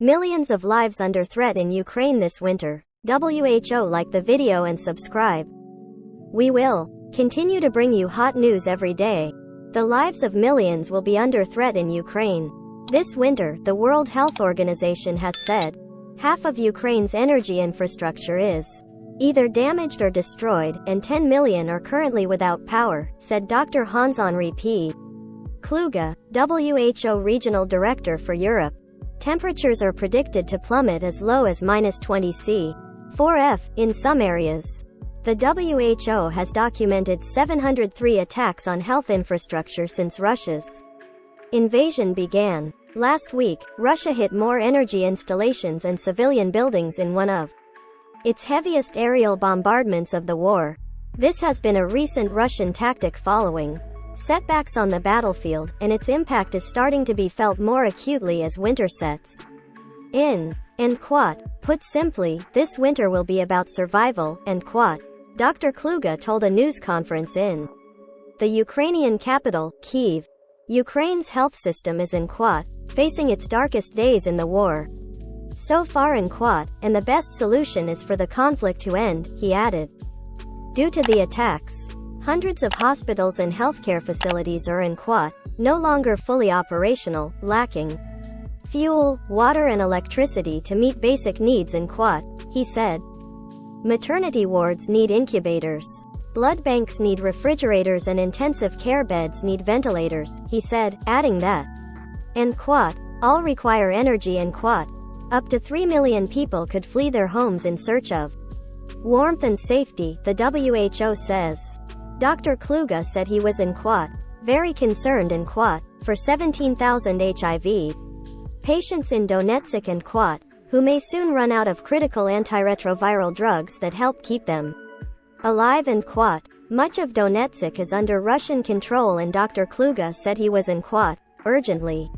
Millions of lives under threat in Ukraine this winter. WHO, like the video and subscribe. We will continue to bring you hot news every day. The lives of millions will be under threat in Ukraine. This winter, the World Health Organization has said, half of Ukraine's energy infrastructure is either damaged or destroyed, and 10 million are currently without power, said Dr. Hans-Henri P. Kluge, WHO Regional Director for Europe. Temperatures are predicted to plummet as low as -20 C/4F in some areas. The WHO has documented 703 attacks on health infrastructure since Russia's invasion began. Last week, Russia hit more energy installations and civilian buildings in one of its heaviest aerial bombardments of the war. This has been a recent Russian tactic following setbacks on the battlefield, and its impact is starting to be felt more acutely as winter sets in. And quote, put simply, this winter will be about survival, end quote. Dr. Kluge told a news conference in the Ukrainian capital, Kyiv. Ukraine's health system is in quote, facing its darkest days in the war so far, in quote, and the best solution is for the conflict to end, he added. Due to the attacks, hundreds of hospitals and healthcare facilities are in quote, no longer fully operational, lacking fuel, water and electricity to meet basic needs, in quote, he said. Maternity wards need incubators. Blood banks need refrigerators and intensive care beds need ventilators, he said, adding that, end quote, all require energy, end quote. Up to 3 million people could flee their homes in search of warmth and safety, the WHO says. Dr. Kluge said he was, in quote, very concerned, end quote, for 17,000 HIV patients in Donetsk, end quote, who may soon run out of critical antiretroviral drugs that help keep them alive, end quote. Much of Donetsk is under Russian control, and Dr. Kluge said he was, in quote, urgently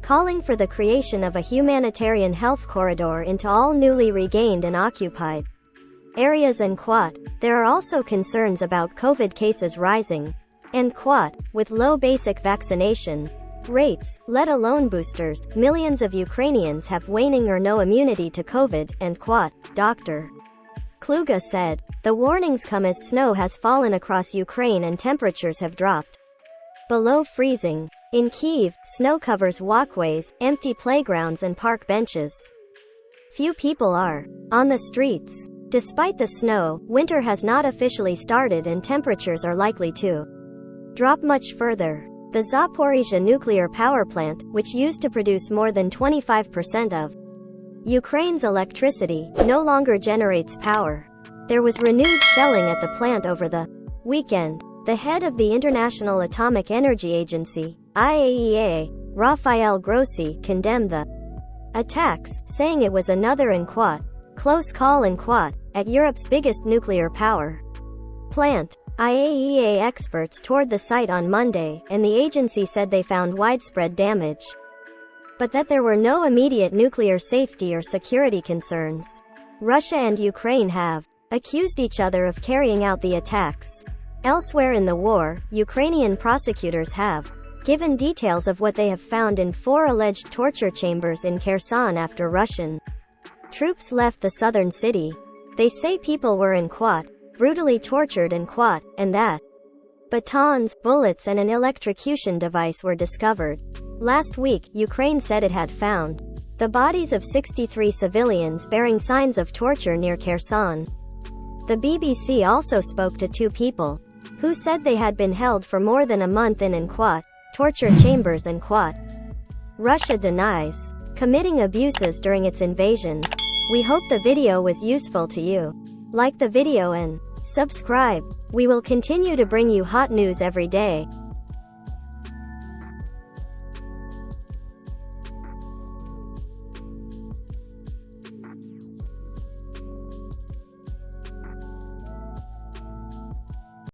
calling for the creation of a humanitarian health corridor into all newly regained and occupied areas, end quote. There are also concerns about COVID cases rising, end quote, with low basic vaccination rates, let alone boosters. Millions of Ukrainians have waning or no immunity to COVID, end quote, Dr. Kluge said. The warnings come as snow has fallen across Ukraine and temperatures have dropped below freezing. In Kyiv, snow covers walkways, empty playgrounds and park benches. Few people are on the streets. Despite the snow, winter has not officially started and temperatures are likely to drop much further. The Zaporizhzhia nuclear power plant, which used to produce more than 25% of Ukraine's electricity, no longer generates power. There was renewed shelling at the plant over the weekend. The head of the International Atomic Energy Agency, IAEA, Rafael Grossi, condemned the attacks, saying it was another, in quote, close call, in quote, at Europe's biggest nuclear power plant. IAEA experts toured the site on Monday, and the agency said they found widespread damage, but that there were no immediate nuclear safety or security concerns. Russia and Ukraine have accused each other of carrying out the attacks. Elsewhere in the war, Ukrainian prosecutors have given details of what they have found in 4 alleged torture chambers in Kherson after Russian troops left the southern city. They say people were, in quote, brutally tortured, end quote, and that batons, bullets and an electrocution device were discovered. Last week, Ukraine said it had found the bodies of 63 civilians bearing signs of torture near Kherson. The BBC also spoke to 2 people who said they had been held for more than a month in, quote, torture chambers, end quote. Russia denies committing abuses during its invasion. We hope the video was useful to you. Like the video and subscribe. We will continue to bring you hot news every day.